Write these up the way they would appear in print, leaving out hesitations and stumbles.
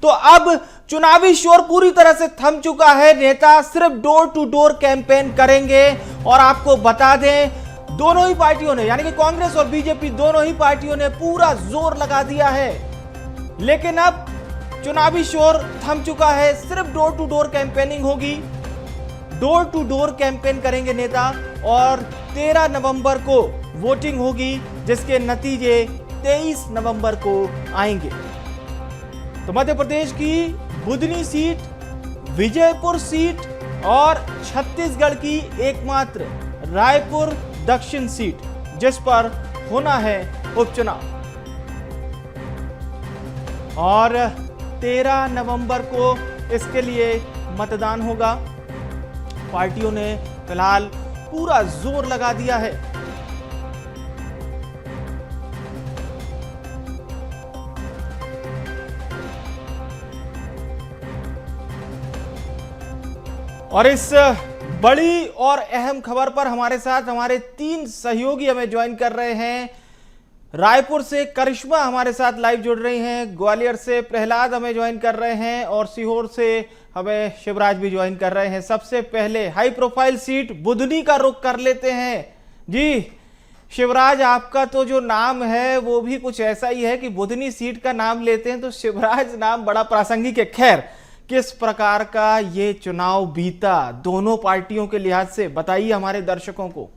तो अब चुनावी शोर पूरी तरह से थम चुका है। नेता सिर्फ डोर टू डोर कैंपेन करेंगे। और आपको बता दें, दोनों ही पार्टियों ने, यानी कि कांग्रेस और बीजेपी, दोनों ही पार्टियों ने पूरा जोर लगा दिया है। लेकिन अब चुनावी शोर थम चुका है। सिर्फ डोर टू डोर कैंपेनिंग होगी, डोर टू डोर कैंपेन करेंगे नेता। और 13 नवंबर को वोटिंग होगी, जिसके नतीजे 23 नवंबर को आएंगे। तो मध्य प्रदेश की बुधनी सीट, विजयपुर सीट और छत्तीसगढ़ की एकमात्र रायपुर दक्षिण सीट, जिस पर होना है उपचुनाव। और 13 नवंबर को इसके लिए मतदान होगा। पार्टियों ने फिलहाल पूरा जोर लगा दिया है। और इस बड़ी और अहम खबर पर हमारे साथ हमारे 3 सहयोगी हमें ज्वाइन कर रहे हैं। रायपुर से करिश्मा हमारे साथ लाइव जुड़ रही हैं, ग्वालियर से प्रहलाद हमें ज्वाइन कर रहे हैं और सीहोर से हमें शिवराज भी ज्वाइन कर रहे हैं। सबसे पहले हाई प्रोफाइल सीट बुधनी का रुख कर लेते हैं। जी शिवराज, आपका तो जो नाम है वो भी कुछ ऐसा ही है कि बुधनी सीट का नाम लेते हैं तो शिवराज नाम बड़ा प्रासंगिक है। खैर, किस प्रकार का ये चुनाव बीता दोनों पार्टियों के लिहाज से, बताइए हमारे दर्शकों को।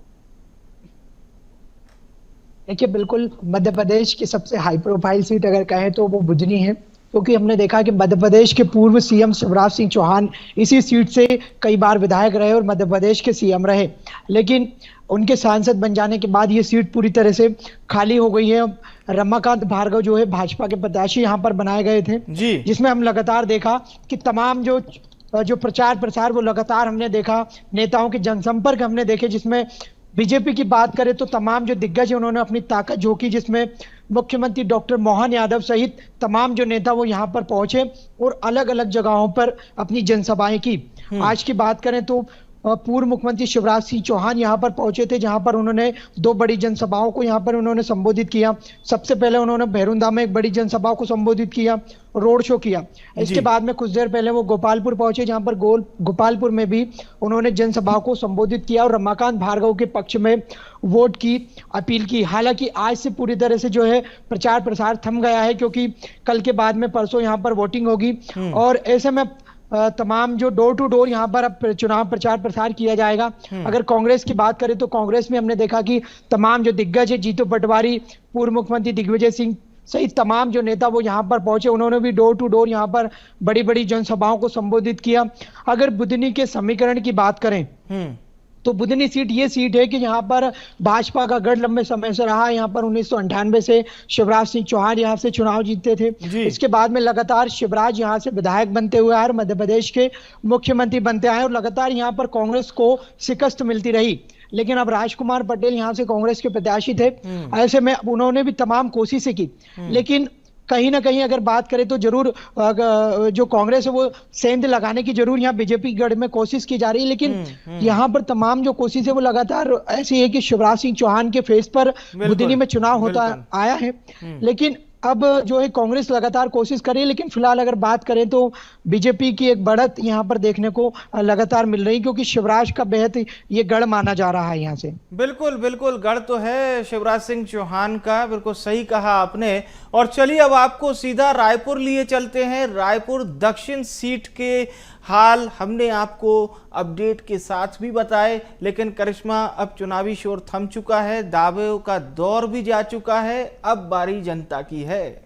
देखिए, बिल्कुल मध्य प्रदेश की सबसे हाई प्रोफाइल सीट अगर कहें तो वो बुधनी है, क्योंकि हमने देखा कि मध्य प्रदेश के पूर्व सीएम शिवराज सिंह चौहान इसी सीट से कई बार विधायक रहे और मध्य प्रदेश के सीएम रहे। लेकिन उनके सांसद बन जाने के बाद ये सीट पूरी तरह से खाली हो गई है। रमाकांत भार्गव जो है भाजपा के प्रत्याशी यहाँ पर बनाए गए थे, जिसमें हम लगातार देखा कि तमाम जो प्रचार प्रसार वो लगातार हमने देखा, नेताओं के जनसंपर्क हमने देखे, जिसमें बीजेपी की बात करें तो तमाम जो दिग्गज है उन्होंने अपनी ताकत झोंकी, जिसमें मुख्यमंत्री डॉक्टर मोहन यादव सहित तमाम जो नेता वो यहाँ पर पहुंचे और अलग अलग जगहों पर अपनी जनसभाएं की। आज की बात करें तो पूर्व मुख्यमंत्री शिवराज सिंह चौहान यहाँ पर पहुंचे थे, जहां पर उन्होंने 2 बड़ी जनसभाओं को यहाँ पर उन्होंने संबोधित किया। सबसे पहले उन्होंने भैरुंदा में एक बड़ी जनसभा को संबोधित किया, रोड शो किया। इसके बाद में कुछ देर पहले वो गोपालपुर पहुंचे, जहां पर गोपालपुर में भी उन्होंने जनसभा को संबोधित किया और रमाकांत भार्गव के पक्ष में वोट की अपील की। हालांकि आज से पूरी तरह से जो है प्रचार प्रसार थम गया है, क्योंकि कल के बाद में परसों यहाँ पर वोटिंग होगी और ऐसे में तमाम जो डोर टू डोर यहाँ पर अब चुनाव प्रचार प्रसार किया जाएगा। अगर कांग्रेस की बात करें तो कांग्रेस में हमने देखा कि तमाम जो दिग्गज है, जीतू पटवारी, पूर्व मुख्यमंत्री दिग्विजय सिंह सहित तमाम जो नेता वो यहाँ पर पहुंचे, उन्होंने भी डोर टू डोर यहाँ पर बड़ी बड़ी जनसभाओं को संबोधित किया। अगर बुधनी के समीकरण की बात करें तो बुधनी सीट ये सीट है कि यहाँ पर भाजपा का गढ़ लंबे समय से रहा। यहाँ पर 1998 से शिवराज सिंह चौहान यहाँ से चुनाव जीतते थे। इसके बाद में लगातार शिवराज यहाँ से विधायक बनते हुए आए और मध्य प्रदेश के मुख्यमंत्री बनते आए और लगातार यहाँ पर कांग्रेस को शिकस्त मिलती रही। लेकिन अब राजकुमार पटेल यहाँ से कांग्रेस के प्रत्याशी थे। ऐसे में उन्होंने भी तमाम कोशिशें की, लेकिन कहीं ना कहीं अगर बात करें तो जरूर जो कांग्रेस है वो सेंध लगाने की जरूर यहाँ बीजेपी गढ़ में कोशिश की जा रही है। लेकिन यहाँ पर तमाम जो कोशिश है वो लगातार ऐसी है कि शिवराज सिंह चौहान के फेस पर बुधनी में चुनाव होता आया है। लेकिन अब जो है कांग्रेस लगातार कोशिश कर रही है, लेकिन फिलहाल अगर बात करें तो बीजेपी की एक बढ़त यहाँ पर देखने को लगातार मिल रही, क्योंकि शिवराज का बेहद ये गढ़ माना जा रहा है यहाँ से। बिल्कुल बिल्कुल, गढ़ तो है शिवराज सिंह चौहान का, बिल्कुल सही कहा आपने। और चलिए अब आपको सीधा रायपुर लिए चलते हैं। रायपुर दक्षिण सीट के हाल हमने आपको अपडेट के साथ भी बताए, लेकिन करिश्मा अब चुनावी शोर थम चुका है, दावों का दौर भी जा चुका है, अब बारी जनता की है।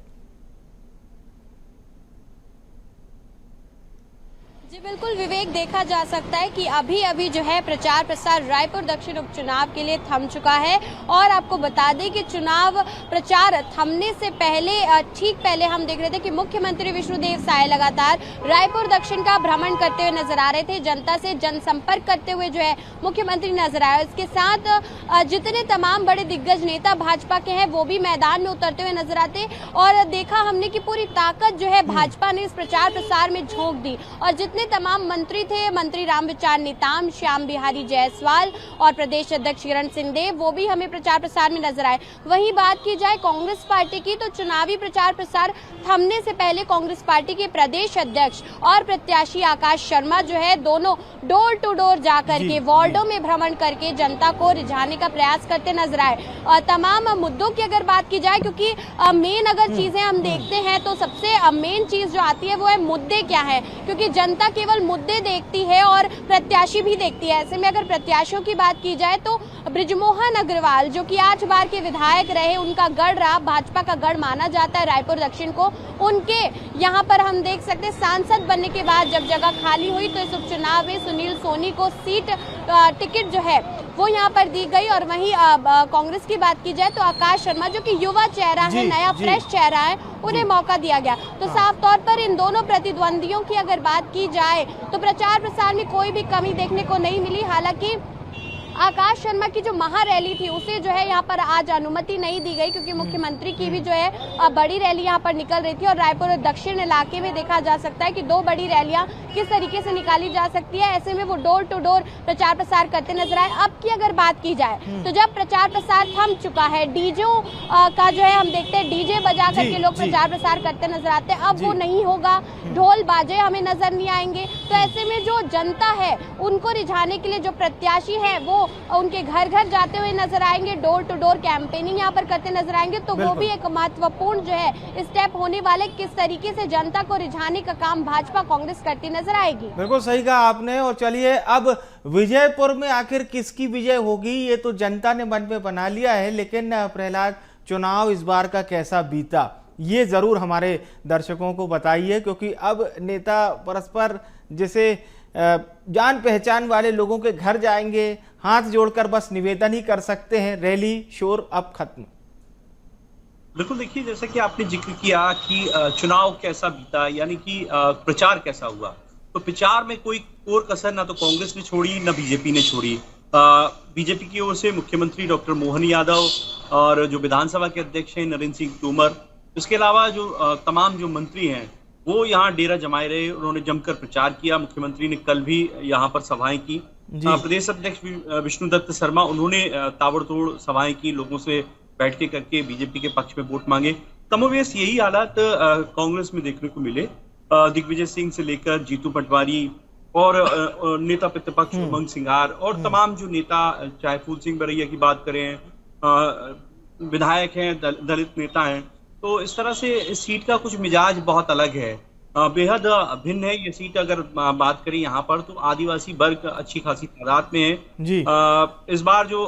जी बिल्कुल विवेक, देखा जा सकता है कि अभी अभी जो है प्रचार प्रसार रायपुर दक्षिण उपचुनाव के लिए थम चुका है। और आपको बता दें कि चुनाव प्रचार थमने से पहले ठीक पहले हम देख रहे थे कि मुख्यमंत्री विष्णुदेव साय लगातार रायपुर दक्षिण का भ्रमण करते हुए नजर आ रहे थे, जनता से जनसंपर्क करते हुए जो है मुख्यमंत्री नजर आए। इसके साथ जितने तमाम बड़े दिग्गज नेता भाजपा के हैं वो भी मैदान में उतरते हुए नजर आते और देखा हमने कि पूरी ताकत जो है भाजपा ने इस प्रचार प्रसार में झोंक दी और जितने जितने तमाम मंत्री थे, मंत्री रामविचार नेताम, श्याम बिहारी जायसवाल और प्रदेश अध्यक्ष किरण सिंहदेव, वो भी हमें प्रचार प्रसार में नजर आए। वहीं बात की जाए कांग्रेस पार्टी की, तो चुनावी प्रचार प्रसार थमने से पहले कांग्रेस पार्टी के प्रदेश अध्यक्ष और प्रत्याशी आकाश शर्मा जो है, दोनों डोर टू डोर जाकर के वार्डों में भ्रमण करके जनता को रिझाने का प्रयास करते नजर आए। और तमाम मुद्दों की अगर बात की जाए, क्योंकि मेन अगर चीजें हम देखते हैं तो सबसे मेन चीज जो आती है वो है मुद्दे क्या है, क्योंकि जनता केवल मुद्दे देखती है और प्रत्याशी भी देखती है। ऐसे में अगर प्रत्याशियों की बात की जाए तो बृजमोहन अग्रवाल जो कि 8 बार के विधायक रहे, उनका गढ़ रहा, भाजपा का गढ़ माना जाता है रायपुर दक्षिण को, उनके यहाँ पर हम देख सकते हैं सांसद बनने के बाद जब जगह खाली हुई तो इस उपचुनाव में सुनील सोनी को टिकट जो है वो यहाँ पर दी गई। और वहीं कांग्रेस की बात की जाए तो आकाश शर्मा जो कि युवा चेहरा है, नया फ्रेश चेहरा है, उन्हें मौका दिया गया। तो साफ तौर पर इन दोनों प्रतिद्वंदियों की अगर बात की जाए तो प्रचार प्रसार में कोई भी कमी देखने को नहीं मिली। हालांकि आकाश शर्मा की जो महारैली थी उसे जो है यहाँ पर आज अनुमति नहीं दी गई, क्योंकि मुख्यमंत्री की भी जो है बड़ी रैली यहाँ पर निकल रही थी। और रायपुर दक्षिण इलाके में देखा जा सकता है कि 2 बड़ी रैलियां किस तरीके से निकाली जा सकती है। ऐसे में वो डोर टू डोर प्रचार प्रसार करते नजर आए। अब की अगर बात की जाए तो जब प्रचार प्रसार थम चुका है, डीजे का जो है हम देखते हैं डीजे बजा करके लोग प्रचार प्रसार करते नजर आते हैं, अब वो नहीं होगा, ढोल बाजे हमें नजर नहीं आएंगे। तो ऐसे में जो जनता है उनको रिझाने के लिए जो प्रत्याशी है वो उनके घर घर जाते हुए नजर आएंगे, डोर टू डोर कैंपेनिंग यहाँ पर करते नजर आएंगे। तो वो भी एक महत्वपूर्ण जो है स्टेप होने वाले, किस तरीके से जनता को रिझाने का काम भाजपा कांग्रेस करती नजर आएगी। बिल्कुल सही कहा आपने। और चलिए अब विजयपुर में आखिर किसकी विजय होगी ये तो जनता ने मन में बना लिया है, लेकिन प्रहलाद चुनाव इस बार का कैसा बीता ये जरूर हमारे दर्शकों को बताइए, क्योंकि अब नेता परस्पर जैसे जान पहचान वाले लोगों के घर जाएंगे, हाथ जोड़कर बस निवेदन ही कर सकते हैं, रैली शोर अब खत्म। बिल्कुल, देखिए जैसा कि आपने जिक्र किया कि चुनाव कैसा बीता, यानी कि प्रचार कैसा हुआ, तो प्रचार में कोई कोर कसर ना तो कांग्रेस ने छोड़ी ना बीजेपी ने छोड़ी। बीजेपी की ओर से मुख्यमंत्री डॉक्टर मोहन यादव और जो विधानसभा के अध्यक्ष हैं नरेंद्र सिंह तोमर, इसके अलावा जो तमाम जो मंत्री हैं वो यहाँ डेरा जमाए रहे, उन्होंने जमकर प्रचार किया। मुख्यमंत्री ने कल भी यहाँ पर सभाएं की। प्रदेश अध्यक्ष विष्णुदत्त शर्मा, उन्होंने ताबड़तोड़ सभाएं की, लोगों से बैठकें करके बीजेपी के पक्ष में वोट मांगे। कमोवेश यही हालात कांग्रेस में देखने को मिले। दिग्विजय सिंह से लेकर जीतू पटवारी और नेता प्रतिपक्ष उमंग सिंघार और तमाम जो नेता, चाहे फूल सिंह बरैया की बात करें, विधायक हैं, दलित नेता हैं, तो इस तरह से इस सीट का कुछ मिजाज बहुत अलग है, बेहद भिन्न है ये सीट। अगर बात करें यहाँ पर तो आदिवासी वर्ग अच्छी खासी तादाद में है जी। इस बार जो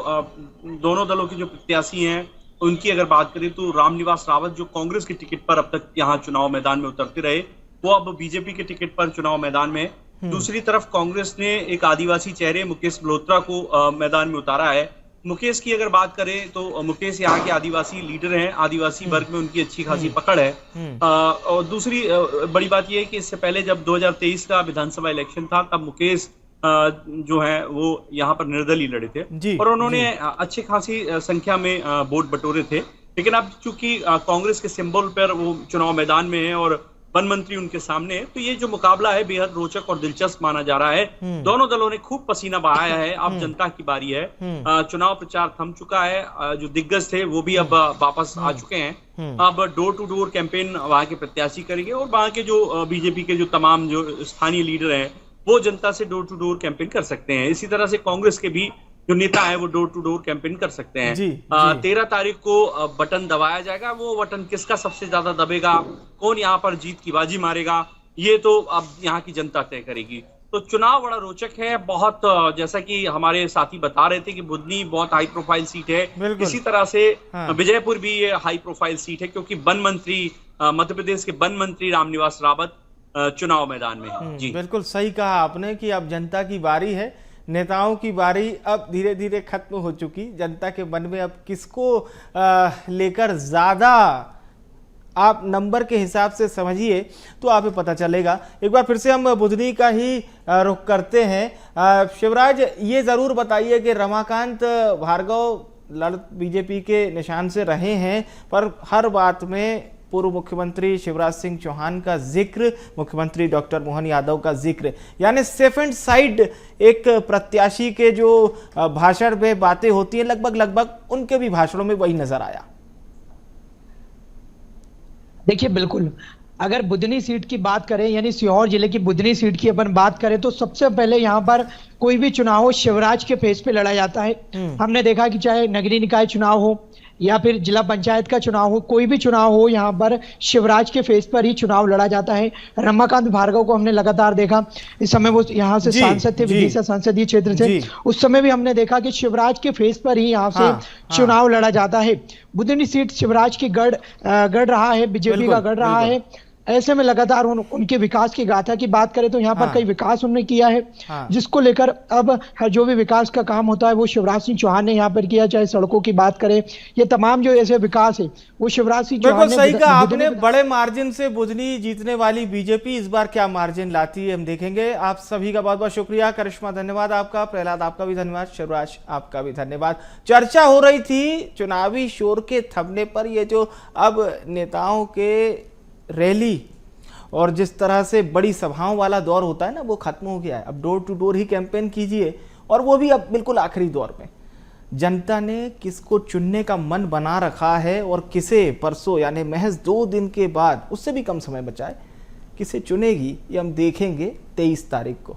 दोनों दलों के जो प्रत्याशी हैं उनकी अगर बात करें तो रामनिवास रावत जो कांग्रेस के टिकट पर अब तक यहाँ चुनाव मैदान में उतरते रहे, वो अब बीजेपी के टिकट पर चुनाव मैदान में है। दूसरी तरफ कांग्रेस ने एक आदिवासी चेहरे मुकेश मल्होत्रा को मैदान में उतारा है। मुकेश की अगर बात करें तो मुकेश यहाँ के आदिवासी लीडर हैं, आदिवासी वर्ग में उनकी अच्छी खासी पकड़ है। और दूसरी बड़ी बात यह है कि इससे पहले जब 2023 का विधानसभा इलेक्शन था तब मुकेश जो है वो यहाँ पर निर्दलीय लड़े थे और उन्होंने अच्छी खासी संख्या में वोट बटोरे थे। लेकिन अब चूंकि कांग्रेस के सिंबल पर वो चुनाव मैदान में है और वन मंत्री उनके सामने है, तो ये जो मुकाबला है बेहद रोचक और दिलचस्प माना जा रहा है। दोनों दलों ने खूब पसीना बहाया है। अब जनता की बारी है। चुनाव प्रचार थम चुका है, जो दिग्गज थे वो भी अब वापस आ चुके हैं। अब डोर टू डोर कैंपेन वहां के प्रत्याशी करेंगे और वहां के जो बीजेपी के जो तमाम जो स्थानीय लीडर हैं वो जनता से डोर टू डोर कैंपेन कर सकते हैं। इसी तरह से कांग्रेस के भी जो नेता है वो डोर टू डोर कैंपेन कर सकते हैं। 13 तारीख को बटन दबाया जाएगा। वो बटन किसका सबसे ज्यादा दबेगा, कौन यहाँ पर जीत की बाजी मारेगा, ये तो अब यहाँ की जनता तय करेगी। तो चुनाव बड़ा रोचक है बहुत। जैसा कि हमारे साथी बता रहे थे कि बुधनी बहुत हाई प्रोफाइल सीट है, इसी तरह से विजयपुर भी ये हाई प्रोफाइल सीट है, क्योंकि वन मंत्री मध्य प्रदेश के वन मंत्री रामनिवास रावत चुनाव मैदान में है। जी बिल्कुल सही कहा आपने कि अब जनता की बारी है, नेताओं की बारी अब धीरे धीरे खत्म हो चुकी। जनता के मन में अब किसको लेकर ज्यादा आप नंबर के हिसाब से समझिए तो आपको पता चलेगा। एक बार फिर से हम बुधनी का ही रुख करते हैं। शिवराज, ये जरूर बताइए कि रमाकांत भार्गव बीजेपी के निशान से रहे हैं, पर हर बात में पूर्व मुख्यमंत्री शिवराज सिंह चौहान का जिक्र, मुख्यमंत्री डॉक्टर मोहन यादव का जिक्र, यानी सेकंड साइड एक प्रत्याशी के जो भाषण में बातें होती हैं लगभग उनके भी भाषणों में वही नजर आया। देखिए बिल्कुल, अगर बुधनी सीट की बात करें, यानी सीहोर जिले की बुधनी सीट की अपन बात करें, तो सबसे पहले यहाँ पर कोई भी चुनाव हो शिवराज के फेस पे लड़ा जाता है। हमने देखा कि चाहे नगरीय निकाय चुनाव हो या फिर जिला पंचायत का चुनाव हो, कोई भी चुनाव हो, यहाँ पर शिवराज के फेस पर ही चुनाव लड़ा जाता है। रमाकांत भार्गव को हमने लगातार देखा, इस समय वो यहाँ से सांसद थे, विदिशा संसदीय क्षेत्र से, उस समय भी हमने देखा कि शिवराज के फेस पर ही यहाँ से चुनाव लड़ा जाता है। बुधनी सीट शिवराज की गढ़ रहा है, बीजेपी का गढ़ रहा है। ऐसे में लगातार उनके विकास की गाथा की बात करें तो यहाँ पर कई विकास उन्होंने किया है, जिसको लेकर अब जो भी विकास का काम होता है वो शिवराज सिंह चौहान ने यहाँ पर किया। चाहे सड़कों की बात करें, ये तमाम जो ऐसे विकास है वो शिवराज सिंह चौहान ने। सही कहा आपने, बड़े मार्जिन से बुधनी जीतने वाली बीजेपी इस बार क्या मार्जिन लाती है हम देखेंगे। आप सभी का बहुत बहुत शुक्रिया। करिश्मा धन्यवाद आपका, प्रहलाद आपका भी धन्यवाद, शिवराज आपका भी धन्यवाद। चर्चा हो रही थी चुनावी शोर के थमने पर, ये जो अब नेताओं के रैली और जिस तरह से बड़ी सभाओं वाला दौर होता है ना, वो खत्म हो गया है। अब डोर टू डोर ही कैंपेन कीजिए, और वो भी अब बिल्कुल आखिरी दौर में। जनता ने किसको चुनने का मन बना रखा है और किसे परसों यानी महज 2 दिन के बाद, उससे भी कम समय बचा है, किसे चुनेगी ये हम देखेंगे 23 तारीख को।